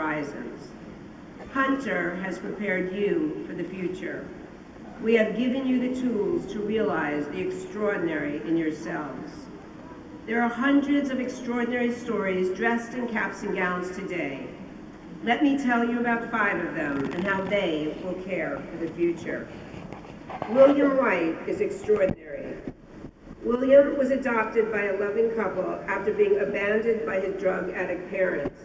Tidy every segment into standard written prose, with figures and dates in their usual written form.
horizons. Hunter has prepared you for the future. We have given you the tools to realize the extraordinary in yourselves. There are hundreds of extraordinary stories dressed in caps and gowns today. Let me tell you about 5 of them and how they will care for the future. William White is extraordinary. William was adopted by a loving couple after being abandoned by his drug addict parents.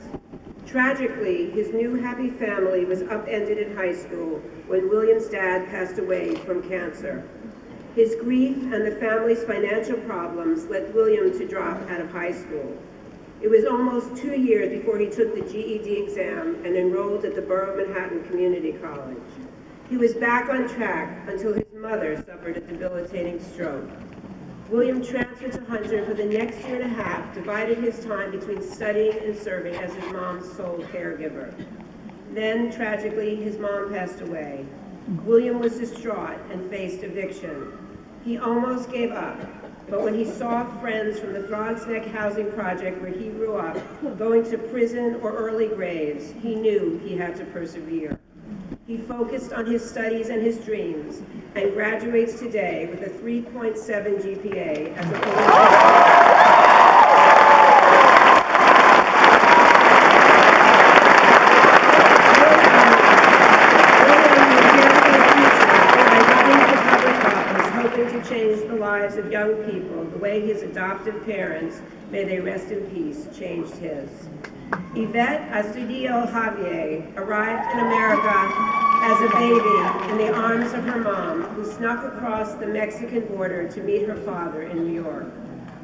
Tragically, his new happy family was upended in high school when William's dad passed away from cancer. His grief and the family's financial problems led William to drop out of high school. It was almost 2 years before he took the GED exam and enrolled at the Borough Manhattan Community College. He was back on track until his mother suffered a debilitating stroke. William transferred to Hunter for the next 1.5 years, divided his time between studying and serving as his mom's sole caregiver. Then, tragically, his mom passed away. William was distraught and faced eviction. He almost gave up, but when he saw friends from the Throgs Neck Housing Project where he grew up going to prison or early graves, he knew he had to persevere. He focused on his studies and his dreams and graduates today with a 3.7 GPA as a hoping to change the lives of young people the way his adoptive parents, may they rest in peace, changed his. Yvette Astudillo Javier arrived in America as a baby in the arms of her mom, who snuck across the Mexican border to meet her father in New York.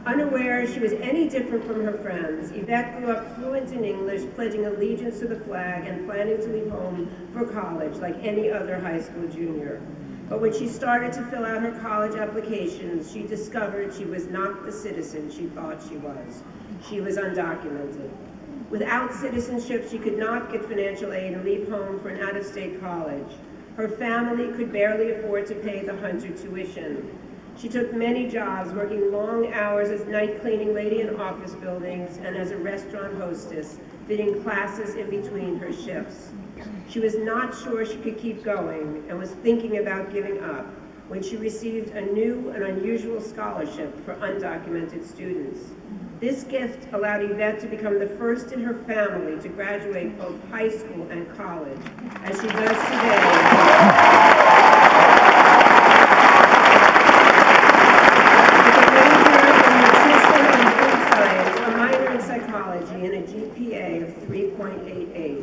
Unaware she was any different from her friends, Yvette grew up fluent in English, pledging allegiance to the flag and planning to leave home for college like any other high school junior. But when she started to fill out her college applications, she discovered she was not the citizen she thought she was. She was undocumented. Without citizenship, she could not get financial aid and leave home for an out-of-state college. Her family could barely afford to pay the Hunter tuition. She took many jobs, working long hours as night cleaning lady in office buildings and as a restaurant hostess, fitting classes in between her shifts. She was not sure she could keep going and was thinking about giving up when she received a new and unusual scholarship for undocumented students. This gift allowed Yvette to become the first in her family to graduate both high school and college, as she does today. A minor in psychology and a GPA of 3.88.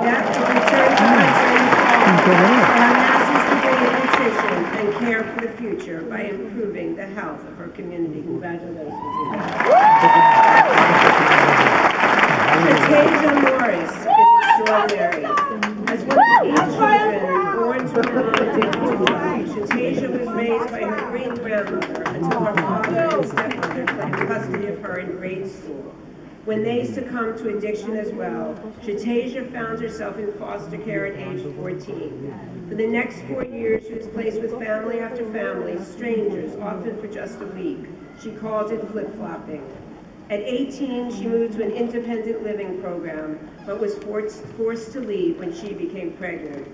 That will return to Hunter for her master's degree in nutrition and care for the future by improving the health of her community. Congratulations. Tasia Morris is extraordinary. As one of 8 children born to a mom addicted to drugs, Tasia was raised by her great-grandmother until her father and stepmother claimed custody of her in grade school. When they succumbed to addiction as well, Tasia found herself in foster care at age 14. For the next 4 years, she was placed with family after family, strangers, often for just a week. She called it flip-flopping. At 18, she moved to an independent living program, but was forced to leave when she became pregnant.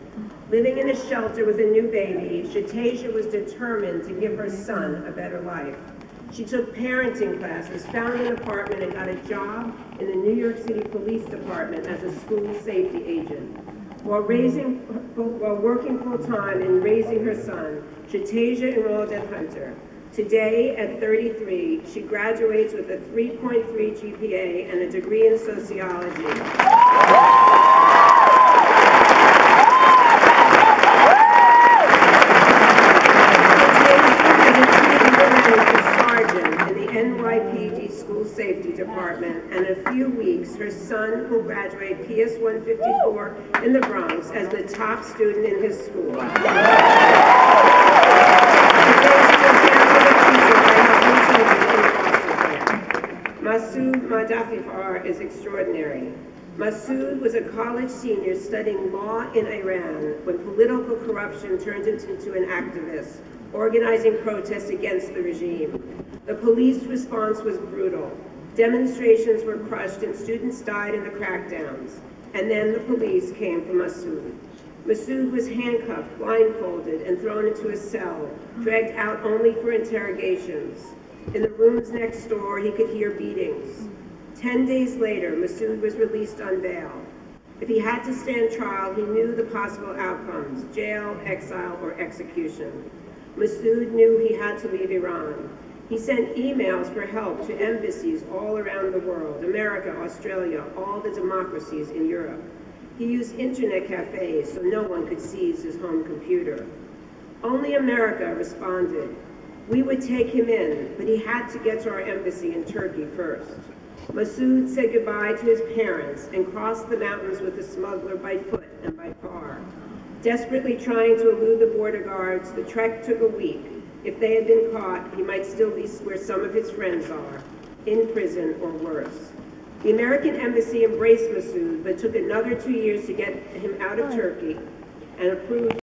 Living in a shelter with a new baby, Tasia was determined to give her son a better life. She took parenting classes, found an apartment, and got a job in the New York City Police Department as a school safety agent. While working full-time and raising her son, Tasia enrolled at Hunter. Today, at 33, she graduates with a 3.3 GPA and a degree in sociology. NYPD School Safety Department, and in a few weeks, her son will graduate PS 154 in the Bronx as the top student in his school. Masood Madafifar is extraordinary. Masood was a college senior studying law in Iran when political corruption turned him into an activist, organizing protests against the regime. The police response was brutal. Demonstrations were crushed and students died in the crackdowns. and then the police came for Masood. Masood was handcuffed, blindfolded, and thrown into a cell, dragged out only for interrogations. In the rooms next door, he could hear beatings. 10 days later, Masood was released on bail. If he had to stand trial, he knew the possible outcomes: jail, exile, or execution. Masood knew he had to leave Iran. He sent emails for help to embassies all around the world: America, Australia, all the democracies in Europe. He used internet cafes so no one could seize his home computer. Only America responded. We would take him in, but he had to get to our embassy in Turkey first. Masood said goodbye to his parents and crossed the mountains with the smuggler by foot and by car. Desperately trying to elude the border guards, the trek took a week. If they had been caught, he might still be where some of his friends are, in prison or worse. The American embassy embraced Masood, but took another 2 years to get him out of Turkey and approved